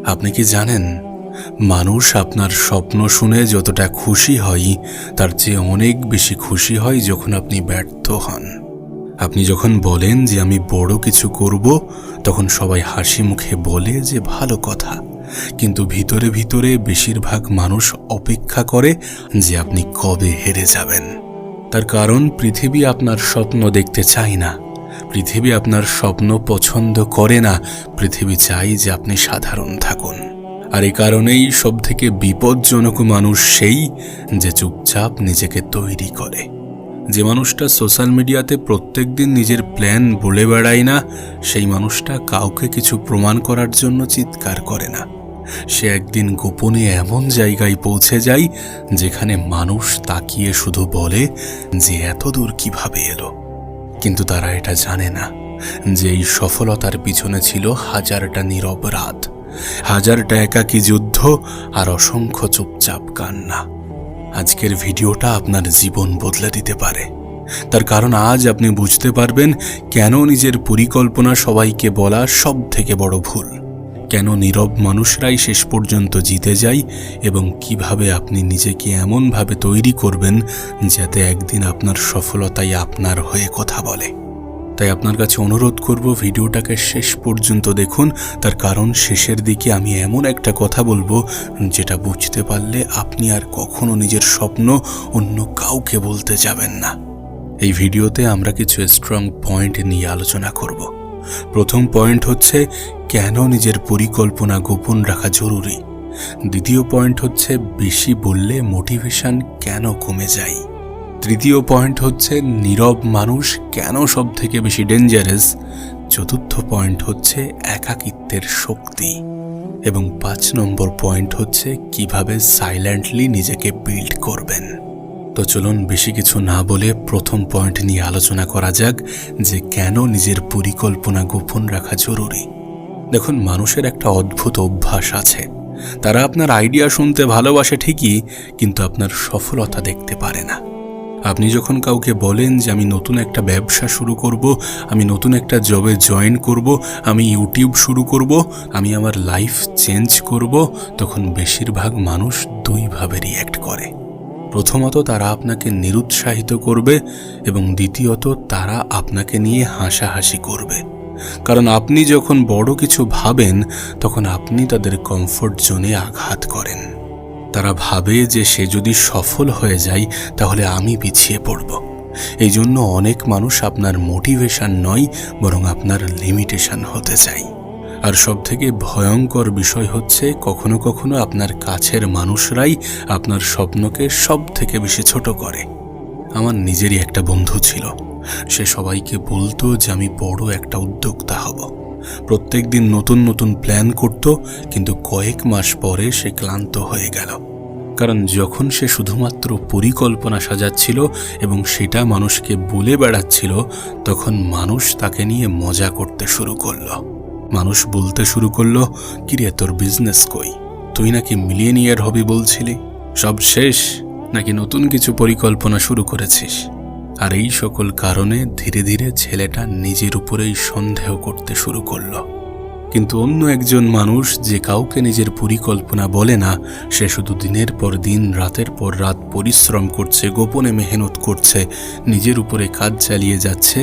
আপনি কি জানেন, মানুষ আপনার স্বপ্ন শুনে যতটা খুশি হয় তার চেয়ে অনেক বেশি খুশি হয় যখন আপনি ব্যর্থ হন। আপনি যখন বলেন যে আমি বড় কিছু করব, তখন সবাই হাসি মুখে বলে যে ভালো কথা, কিন্তু ভিতরে ভিতরে বেশিরভাগ মানুষ অপেক্ষা করে যে আপনি কবে হেরে যাবেন। তার কারণ পৃথিবী আপনার স্বপ্ন দেখতে চায় না, পৃথিবী আপনার স্বপ্ন পছন্দ করে না, পৃথিবী চাই যে আপনি সাধারণ থাকুন। আর এই কারণেই সবথেকে বিপজ্জনক মানুষ সেই যে চুপচাপ নিজেকে তৈরি করে। যে মানুষটা সোশ্যাল মিডিয়াতে প্রত্যেকদিন নিজের প্ল্যান বলে বেড়ায় না, সেই মানুষটা কাউকে কিছু প্রমাণ করার জন্য চিৎকার করে না। সে একদিন গোপনে এমন জায়গায় পৌঁছে যায় যেখানে মানুষ তাকিয়ে শুধু বলে যে এত দূর কিভাবে এলো। কিন্তু তারা এটা জানে না যে এই সফলতার পিছনে ছিল হাজারটা নীরব রাত, হাজারটা একাকী যুদ্ধ আর অসংখ্য চুপচাপ কান্না। আজকের ভিডিওটা আপনার জীবন বদলে দিতে পারে, তার কারণ আজ আপনি বুঝতে পারবেন কেন নিজের পরিকল্পনা সবাইকে বলা সব থেকে বড় ভুল, কেন নীরব মানুষরাই শেষ পর্যন্ত জিতে যায়, এবং কিভাবে আপনি নিজেকে এমনভাবে তৈরি করবেন যাতে একদিন আপনার সফলতাই আপনার হয়ে কথা বলে। তাই আপনার কাছে অনুরোধ করব, ভিডিওটাকে শেষ পর্যন্ত দেখুন, তার কারণ শেষের দিকে আমি এমন একটা কথা বলবো যেটা বুঝতে পারলে আপনি আর কখনো নিজের স্বপ্ন অন্য কাউকে বলতে যাবেন না। এই ভিডিওতে আমরা কিছু স্ট্রং পয়েন্ট নিয়ে আলোচনা করব। প্রথম পয়েন্ট হচ্ছে কেন নিজের পরিকল্পনা গোপন রাখা জরুরি। দ্বিতীয় পয়েন্ট হচ্ছে বেশি বললে মোটিভেশন কেন কমে যায়। তৃতীয় পয়েন্ট হচ্ছে নীরব মানুষ কেন সব থেকে বেশি ডেঞ্জারাস। চতুর্থ পয়েন্ট হচ্ছে একাকিত্বের শক্তি। এবং 5 নম্বর পয়েন্ট হচ্ছে কিভাবে সাইলেন্টলি নিজেকে বিল্ড করবেন। তো চলুন বেশি কিছু না বলে প্রথম পয়েন্ট নিয়ে আলোচনা করা যাক, যে কেন নিজের পরিকল্পনা গোপন রাখা জরুরি। দেখুন, মানুষের একটা অদ্ভুত অভ্যাস আছে, তারা আপনার আইডিয়া শুনতে ভালোবাসে ঠিকই, কিন্তু আপনার সফলতা দেখতে পারে না। আপনি যখন কাউকে বলেন যে আমি নতুন একটা ব্যবসা শুরু করব, আমি নতুন একটা জবে জয়েন করব, আমি ইউটিউব শুরু করব, আমি আমার লাইফ চেঞ্জ করব, তখন বেশিরভাগ মানুষ দুইভাবে রিয়্যাক্ট করে। প্রথমত তারা আপনাকে নিরুৎসাহিত করবে, এবং দ্বিতীয়ত তারা আপনাকে নিয়ে হাসাহাসি করবে। কারণ আপনি যখন বড় কিছু ভাবেন তখন আপনি তাদের কমফোর্ট জোনে আঘাত করেন। তারা ভাবে যে সে যদি সফল হয়ে যায় তাহলে আমি পিছিয়ে পড়ব। এই জন্য অনেক মানুষ আপনার মোটিভেশন নয়, বরং আপনার লিমিটেশন হতে চায়। আর সবথেকে ভয়ঙ্কর বিষয় হচ্ছে কখনো কখনো আপনার কাছের মানুষরাই আপনার স্বপ্নকে সব থেকে বেশি ছোট করে। আমার নিজেরই একটা বন্ধু ছিল, সে সবাইকে বলতো যে আমি বড় একটা উদ্যোক্তা হব। প্রত্যেক দিন নতুন নতুন প্ল্যান করত, কিন্তু কয়েক মাস পরে সে ক্লান্ত হয়ে গেল। কারণ যখন সে শুধুমাত্র পরিকল্পনা সাজাচ্ছিল এবং সেটা মানুষকে বলে বেড়াচ্ছিল, তখন মানুষ তাকে নিয়ে মজা করতে শুরু করলো। মানুষ বলতে শুরু করলো, কিরে তোর বিজনেস কই? তুই নাকি মিলিয়নিয়ার হবি বলছিলি, সব শেষ নাকি নতুন কিছু পরিকল্পনা শুরু করেছিস? আর এই সকল কারণে ধীরে ধীরে ছেলেটা নিজের উপরেই সন্দেহ করতে শুরু করলো। কিন্তু অন্য একজন মানুষ যে কাউকে নিজের পরিকল্পনা বলে না, সে শুধু দিনের পর দিন রাতের পর রাত পরিশ্রম করছে, গোপনে মেহনত করছে, নিজের উপরে কাজ চালিয়ে যাচ্ছে,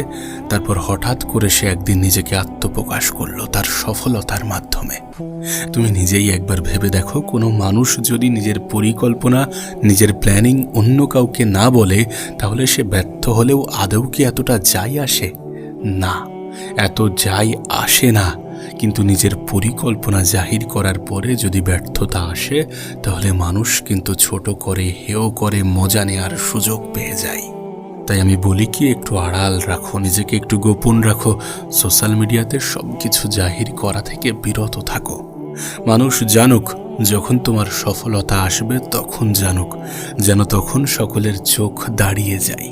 তারপর হঠাৎ করে সে একদিন নিজেকে আত্মপ্রকাশ করলো তার সফলতার মাধ্যমে। তুমি নিজেই একবার ভেবে দেখো, কোনো মানুষ যদি নিজের পরিকল্পনা, নিজের প্ল্যানিং অন্য কাউকে না বলে, তাহলে সে ব্যর্থ হলেও আদৌ কি এতটা যায় আসে? না, এত যায় আসে না। কিন্তু নিজের পরিকল্পনা জাহির করার পরে যদি ব্যর্থতা আসে, তাহলে মানুষ কিন্তু ছোট করে, হেয় করে, মজা নেওয়ার সুযোগ পেয়ে যায়। তাই আমি বলি কি, একটু আড়াল রাখো, নিজেকে একটু গোপন রাখো। সোশ্যাল মিডিয়াতে সবকিছু জাহির করা থেকে বিরত থাকো। মানুষ জানুক, যখন তোমার সফলতা আসবে তখন জানুক, যেন তখন সকলের চোখ দাঁড়িয়ে যায়,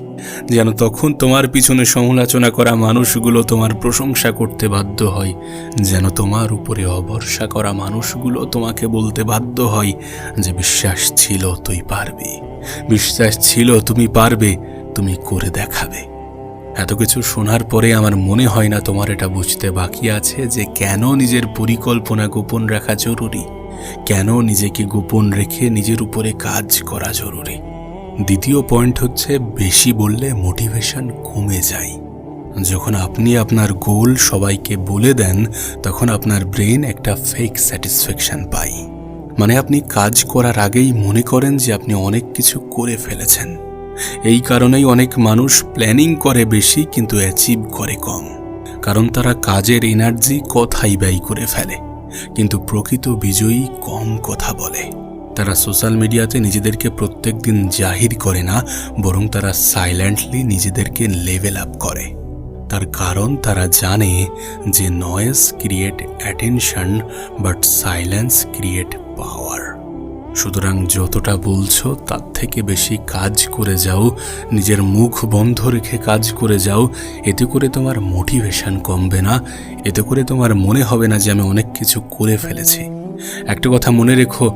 যেন তখন তোমার পিছনে সমালোচনা করা মানুষগুলো তোমার প্রশংসা করতে বাধ্য হয়, যেন তোমার উপরে অভরসা করা মানুষগুলো তোমাকে বলতে বাধ্য হয় যে বিশ্বাস ছিল তুই পারবি, বিশ্বাস ছিল তুমি পারবে, তুমি করে দেখাবে। এত কিছু শোনার পরে আমার মনে হয় না তোমার এটা বুঝতে বাকি আছে যে কেন নিজের পরিকল্পনা গোপন রাখা জরুরি, কেন নিজেকে গোপন রেখে নিজের উপরে কাজ করা জরুরি। দ্বিতীয় পয়েন্ট হচ্ছে, বেশি বললে মোটিভেশন কমে যায়। যখন আপনি আপনার গোল সবাইকে বলে দেন, তখন আপনার ব্রেন একটা ফেক স্যাটিসফ্যাকশন পায়। মানে আপনি কাজ করার আগেই মনে করেন যে আপনি অনেক কিছু করে ফেলেছেন। এই কারণেই অনেক মানুষ প্ল্যানিং করে বেশি কিন্তু অ্যাচিভ করে কম, কারণ তারা কাজের এনার্জি কথাই ব্যয় করে ফেলে, কিন্তু প্রকৃত বিজয়ী কম কথা বলে। তারা সোশ্যাল মিডিয়াতে নিজেদেরকে প্রত্যেক দিন জাহির করে না, বরং তারা সাইলেন্টলি নিজেদেরকে লেভেল আপ করে। তার কারণ তারা জানে যে noise create attention, but silence create power. সুতরাং যতটা বলছো তার থেকে বেশি কাজ করে যাও, নিজের মুখ বন্ধ রেখে কাজ করে যাও। এতে করে তোমার মোটিভেশন কমবে না, এতে করে তোমার মনে হবে না যে আমি অনেক কিছু করে ফেলেছি। একটা কথা মনে রেখো,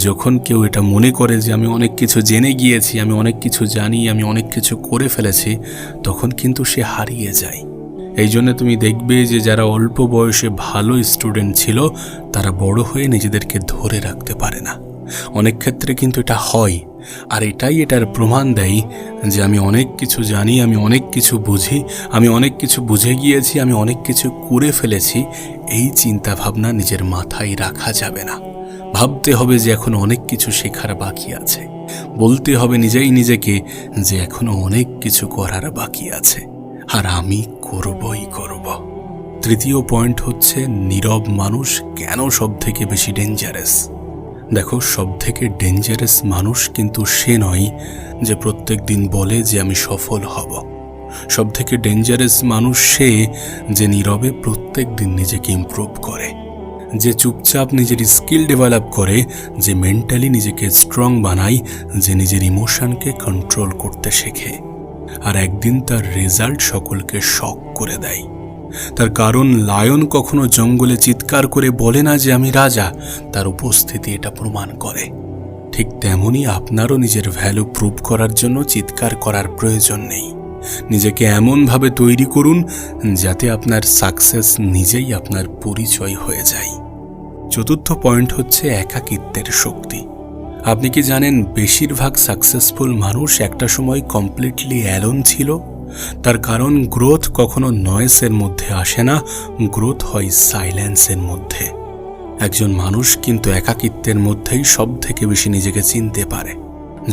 যখন কেউ এটা মনে করে যে আমি অনেক কিছু জেনে গিয়েছি, আমি অনেক কিছু জানি, আমি অনেক কিছু করে ফেলেছি, তখন কিন্তু সে হারিয়ে যায়। এই জন্য তুমি দেখবে যে যারা অল্প বয়সে ভালো স্টুডেন্ট ছিল, তারা বড় হয়ে নিজেদেরকে ধরে রাখতে পারে না। অনেক ক্ষেত্রে কিন্তু এটা হয়, আর এটাই এটার প্রমাণ দেয় যে আমি অনেক কিছু জানি, আমি অনেক কিছু বুঝি, আমি অনেক কিছু বুঝে গিয়েছি, আমি অনেক কিছু করে ফেলেছি। এই চিন্তা ভাবনা নিজের মাথায় রাখা যাবে না। ভাবতে হবে যে এখনো অনেক কিছু শেখার বাকি আছে। বলতে হবে নিজেই নিজেকে যে এখনো অনেক কিছু করার বাকি আছে, আর আমি করবই করব। তৃতীয় পয়েন্ট হচ্ছে, নীরব মানুষ কেন সব থেকে বেশি ডেঞ্জারাস। দেখো, সব থেকে ডেঞ্জারাস মানুষ কিন্তু সে নয় যে প্রত্যেক দিন বলে যে আমি সফল হব। সব থেকে ডেঞ্জারাস মানুষ সে যে নীরবে প্রত্যেক দিন নিজেকে ইমপ্রুভ করে, যে চুপচাপ নিজের স্কিল ডেভেলপ করে, যে মেন্টালি নিজেকে স্ট্রং বানায়, যে নিজের ইমোশনকে কন্ট্রোল করতে শেখে, আর একদিন তার রেজাল্ট সকলকে শক করে দেয়। তার কারণ লায়ন কখনো জঙ্গলে চিৎকার করে বলে না যে আমি রাজা, তার উপস্থিতি এটা প্রমাণ করে। ঠিক তেমনই আপনারও নিজের ভ্যালু প্রুভ করার জন্য চিৎকার করার প্রয়োজন নেই। নিজেকে এমনভাবে তৈরি করুন যাতে আপনার সাকসেস নিজেই আপনার পরিচয় হয়ে যায়। চতুর্থ পয়েন্ট হচ্ছে একাকিত্বের শক্তি। আপনি কি জানেন, বেশিরভাগ সাকসেসফুল মানুষ একটা সময় কমপ্লিটলি অ্যালোন ছিল? তার কারণ গ্রোথ কখনো নয়েসের মধ্যে আসে না, গ্রোথ হয় সাইলেন্সের মধ্যে। একজন মানুষ কিন্তু একাকিত্বের মধ্যেই সব থেকে বেশি নিজেকে চিনতে পারে।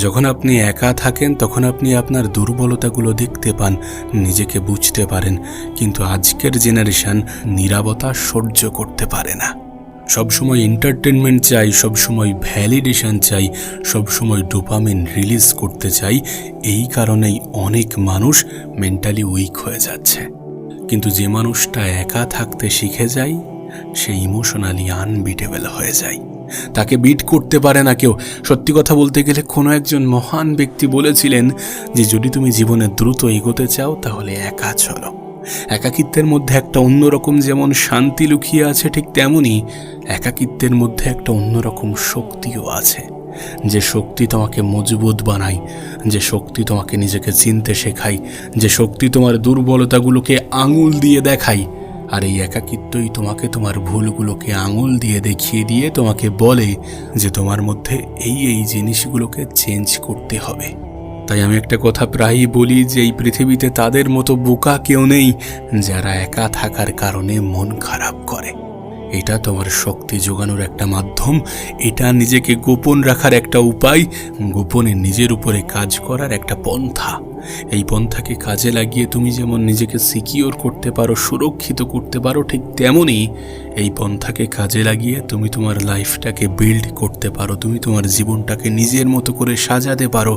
যখন আপনি একা থাকেন তখন আপনি আপনার দুর্বলতাগুলো দেখতে পান, নিজেকে বুঝতে পারেন। কিন্তু আজকের জেনারেশন নীরবতা সহ্য করতে পারে না। সবসময় এন্টারটেনমেন্ট চাই, সবসময় ভ্যালিডেশন চাই, সবসময় ডোপামিন রিলিজ করতে চাই। এই কারণেই অনেক মানুষ মেন্টালি উইক হয়ে যাচ্ছে। কিন্তু যে মানুষটা একা থাকতে শিখে যায়, সে ইমোশনালি আনবিটেবল হয়ে যায়। তাকে বিট করতে পারে না কেউ। সত্যি কথা বলতে গেলে কোনো একজন মহান ব্যক্তি বলেছিলেন যে যদি তুমি জীবনে দ্রুত এগোতে চাও তাহলে একা চলো। একাকিত্বের মধ্যে একটা অন্যরকম যেমন শান্তি লুকিয়ে আছে, ঠিক তেমনি একাকিত্বের মধ্যে একটা অন্যরকম শক্তিও আছে। যে শক্তি তোমাকে মজবুত বানায়, যে শক্তি তোমাকে নিজেকে চিনতে শেখায়, যে শক্তি তোমার দুর্বলতাগুলোকে আঙুল দিয়ে দেখায়। আর এই একাকিত্বই তোমাকে তোমার ভুলগুলোকে আঙুল দিয়ে দেখিয়ে দিয়ে তোমাকে বলে যে তোমার মধ্যে এই জিনিসগুলোকে চেঞ্জ করতে হবে। তাই আমি একটা কথা প্রায়ই বলি যে এই পৃথিবীতে তাদের মতো বোকা কেউ নেই যারা একা থাকার কারণে মন খারাপ করে। এটা তোমার শক্তি যোগানোর একটা মাধ্যম, এটা নিজেকে গোপন রাখার একটা উপায়, গোপনে নিজের উপরে কাজ করার একটা পন্থা। এই পন্থাকে কাজে লাগিয়ে তুমি যেমন নিজেকে সিকিওর করতে পারো, সুরক্ষিত করতে পারো, ঠিক তেমনই এই পন্থাকে কাজে লাগিয়ে তুমি তোমার লাইফটাকে বিল্ড করতে পারো। তুমি তোমার জীবনটাকে নিজের মতো করে সাজাতে পারো।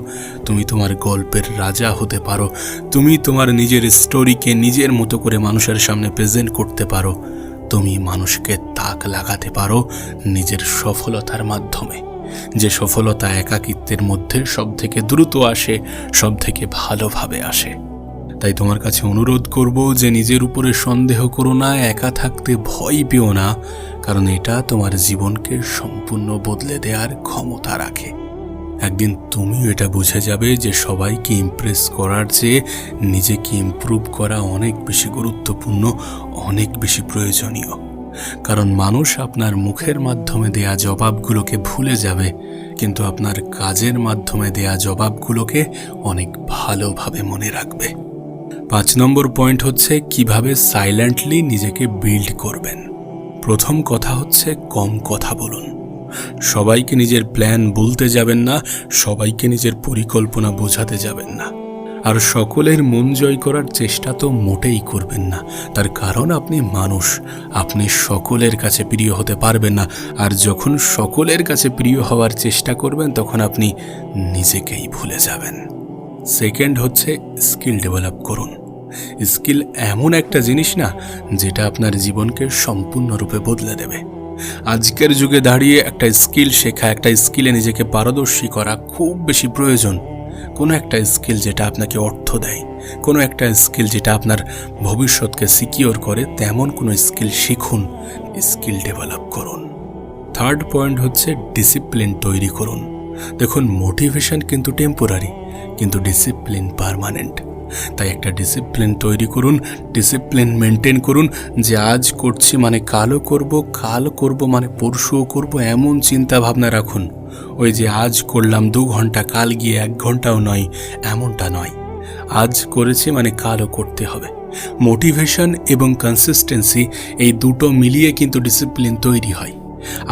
তুমি তোমার গল্পের রাজা হতে পারো। তুমি তোমার নিজের স্টোরিকে নিজের মতো করে মানুষের সামনে প্রেজেন্ট করতে পারো। তুমি মানুষকে তাক লাগাতে পারো নিজের সফলতার মাধ্যমে। যে সফলতা একাকিত্বের মধ্যে সব থেকে দ্রুত আসে, সব থেকে ভালোভাবে আসে। তাই তোমার কাছে অনুরোধ করব যে নিজের উপরে সন্দেহ করো না, একা থাকতে ভয় পেও না, কারণ এটা তোমার জীবনকে সম্পূর্ণ বদলে দেওয়ার ক্ষমতা রাখে। একদিন তুমিও এটা বুঝে যাবে যে সবাইকে ইমপ্রেস করার চেয়ে নিজেকে ইমপ্রুভ করা অনেক বেশি গুরুত্বপূর্ণ, অনেক বেশি প্রয়োজনীয়। কারণ মানুষ আপনার মুখের মাধ্যমে দেয়া জবাবগুলোকে ভুলে যাবে, কিন্তু আপনার কাজের মাধ্যমে দেয়া জবাবগুলোকে অনেক ভালোভাবে মনে রাখবে। 5 নম্বর পয়েন্ট হচ্ছে কিভাবে সাইলেন্টলি নিজেকে বিল্ড করবেন। প্রথম কথা হচ্ছে কম কথা বলুন। সবাইকে নিজের প্ল্যান বলতে যাবেন না, সবাইকে নিজের পরিকল্পনা বোঝাতে যাবেন না, আর সকলের মন জয় করার চেষ্টা তো মোটেই করবেন না। তার কারণ আপনি মানুষ, আপনি সকলের কাছে প্রিয় হতে পারবেন না। আর যখন সকলের কাছে প্রিয় হওয়ার চেষ্টা করবেন তখন আপনি নিজেকেই ভুলে যাবেন। সেকেন্ড হচ্ছে স্কিল ডেভেলপ করুন। স্কিল এমন একটা জিনিস না যেটা আপনার জীবনকে সম্পূর্ণরূপে বদলে দেবে। আজকের যুগে দাঁড়িয়ে একটা স্কিল শেখা, একটা স্কিলে নিজেকে পারদর্শী করা খুব বেশি প্রয়োজন। কোনো একটা স্কিল যেটা আপনাকে অর্থ দেয়, কোনো একটা স্কিল যেটা আপনার ভবিষ্যৎকে সিকিওর করে, তেমন কোনো স্কিল শিখুন, স্কিল ডেভেলপ করুন। থার্ড পয়েন্ট হচ্ছে ডিসিপ্লিন তৈরি করুন। দেখুন, মোটিভেশন কিন্তু টেম্পোরারি, কিন্তু ডিসিপ্লিন পার্মানেন্ট। তাই একটা ডিসিপ্লিন তৈরি করুন, ডিসিপ্লিন মেনটেন করুন যে আজ করছি মানে কালও করব, কাল করব মানে পরশুও করব, এমন চিন্তা ভাবনা রাখুন। ওই যে আজ করলাম 2 ঘন্টা, কাল গিয়ে 1 ঘন্টাও নয়, এমনটা নয়। আজ করেছি মানে কালও করতে হবে। মোটিভেশন এবং কনসিস্টেন্সি এই দুটো মিলিয়ে কিন্তু ডিসিপ্লিন তৈরি হয়।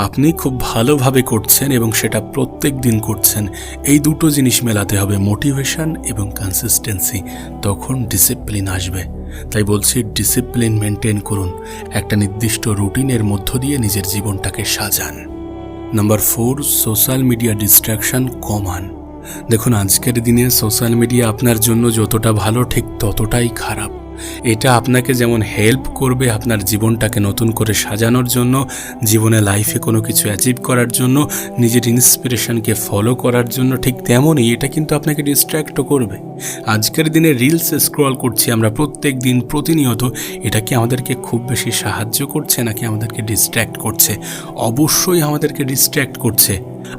আপনি খুব ভালোভাবে করছেন এবং সেটা প্রত্যেক দিন করছেন, এই দুটো জিনিস মেলাতে হবে, মোটিভেশন এবং কনসিস্টেন্সি, তখন ডিসিপ্লিন আসবে। তাই বলছি ডিসিপ্লিন মেনটেন করুন, একটা নির্দিষ্ট রুটিনের মধ্য দিয়ে নিজের জীবনটাকে সাজান। নাম্বার 4, সোশ্যাল মিডিয়া ডিস্ট্র্যাকশন কমান। দেখুন, আজকের দিনে সোশ্যাল মিডিয়া আপনার জন্য যতটা ভালো ঠিক ততটাই খারাপ। এটা আপনাকে যেমন হেল্প করবে আপনার জীবনটাকে নতুন করে সাজানোর জন্য, জীবনে লাইফে কোনো কিছু অ্যাচিভ করার জন্য, নিজের ইন্সপিরেশনকে ফলো করার জন্য, ঠিক তেমনই এটা কিন্তু আপনাকে ডিস্ট্র্যাক্টও করবে। আজকের দিনে রিলস স্ক্রল করছি আমরা প্রত্যেক দিন প্রতিনিয়ত, এটা কি আমাদেরকে খুব বেশি সাহায্য করছে নাকি আমাদেরকে ডিস্ট্র্যাক্ট করছে? অবশ্যই আমাদেরকে ডিস্ট্র্যাক্ট করছে।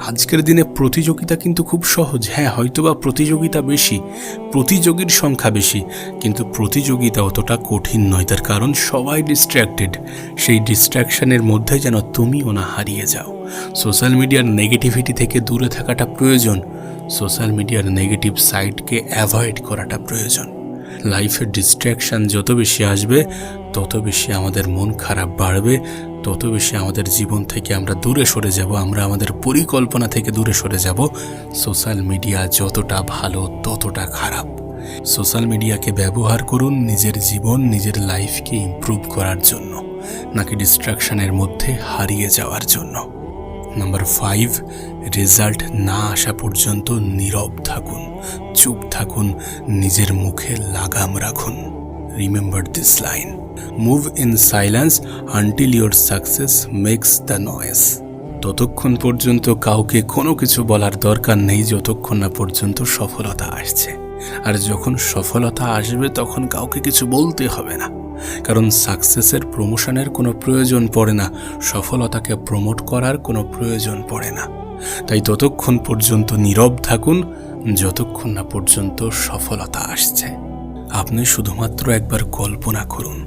আজকের দিনে প্রতিযোগিতা কিন্তু খুব সহজ। হ্যাঁ, হয়তোবা প্রতিযোগিতা বেশি, প্রতিযোগীর সংখ্যা বেশি, কিন্তু প্রতিযোগিতা অতটা কঠিন নয়। তার কারণ সবাই ডিস্ট্র্যাক্টেড। সেই ডিস্ট্র্যাকশনের মধ্যে যেন তুমিও না হারিয়ে যাও। সোশ্যাল মিডিয়ার নেগেটিভিটি থেকে দূরে থাকাটা প্রয়োজন, সোশ্যাল মিডিয়ার নেগেটিভ সাইডকে অ্যাভয়েড করাটা প্রয়োজন। লাইফের ডিস্ট্র্যাকশন যত বেশি আসবে তত বেশি আমাদের মন খারাপ বাড়বে, তত বেশি আমাদের জীবন থেকে আমরা দূরে সরে যাব, আমরা আমাদের পরিকল্পনা থেকে দূরে সরে যাব। সোশ্যাল মিডিয়া যতটা ভালো ততটা খারাপ। সোশ্যাল মিডিয়াকে ব্যবহার করুন নিজের জীবন, নিজের লাইফকে ইমপ্রুভ করার জন্য, নাকি ডিস্ট্রাকশনের মধ্যে হারিয়ে যাওয়ার জন্য। নাম্বার 5, রেজাল্ট না আসা পর্যন্ত নীরব থাকুন, চুপ থাকুন, নিজের মুখে লাগাম রাখুন। Remember this line, move in silence until your success makes the noise. ততক্ষণ পর্যন্ত কাউকে কোনো কিছু বলার দরকার নেই যতক্ষণ না পর্যন্ত সফলতা আসছে। আর যখন সফলতা আসবে তখন কাউকে কিছু বলতে হবে না, কারণ সাকসেসের প্রমোশনের কোনো প্রয়োজন পড়ে না, সফলতাকে প্রমোট করার কোনো প্রয়োজন পড়ে না। তাই ততক্ষণ পর্যন্ত নীরব থাকুন যতক্ষণ না পর্যন্ত সফলতা আসছে। আপনি শুধুমাত্র একবার কল্পনা করুন,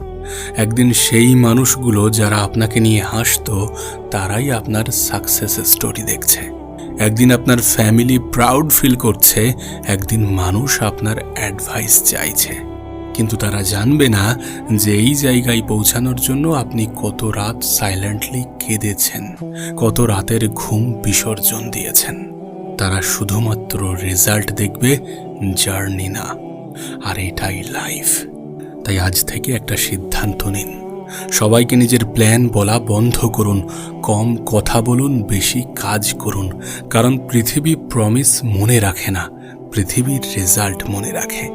একদিন সেই মানুষগুলো যারা আপনাকে নিয়ে হাসতো তারাই আপনার সাকসেস স্টোরি দেখছে। একদিন আপনার ফ্যামিলি প্রাউড ফিল করছে, একদিন মানুষ আপনার অ্যাডভাইস চাইছে, কিন্তু তারা জানবে না যে এই জায়গায় পৌঁছানোর জন্য আপনি কত রাত সাইলেন্টলি কেঁদেছেন, কত রাতের ঘুম বিসর্জন দিয়েছেন। তারা শুধুমাত্র রেজাল্ট দেখবে, জার্নি না। আর এটাই লাইফ। তাই আজ থেকে একটা সিদ্ধান্ত নিন, সবাইকে নিজের প্ল্যান বলা বন্ধ করুন, কম কথা বলুন, বেশি কাজ করুন। কারণ পৃথিবী প্রমিস মনে রাখে না, পৃথিবীর রেজাল্ট মনে রাখে।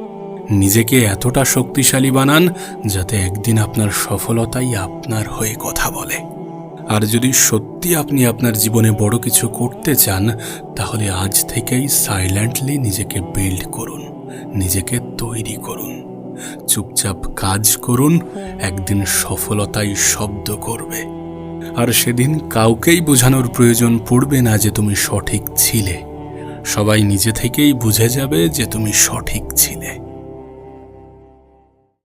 নিজেকে এতটা শক্তিশালী বানান যাতে একদিন আপনার সফলতাই আপনার হয়ে কথা বলে। আর যদি সত্যি আপনি আপনার জীবনে বড় কিছু করতে চান, তাহলে আজ থেকেই সাইলেন্টলি নিজেকে বিল্ড করুন, নিজেকে তৈরি করুন, চুপচাপ কাজ করুন। একদিন সফলতাই শব্দ করবে, আর সেদিন কাউকেই বোঝানোর প্রয়োজন পড়বে না যে তুমি সঠিক ছিলে। সবাই নিজে থেকেই বুঝে যাবে যে তুমি সঠিক ছিলে।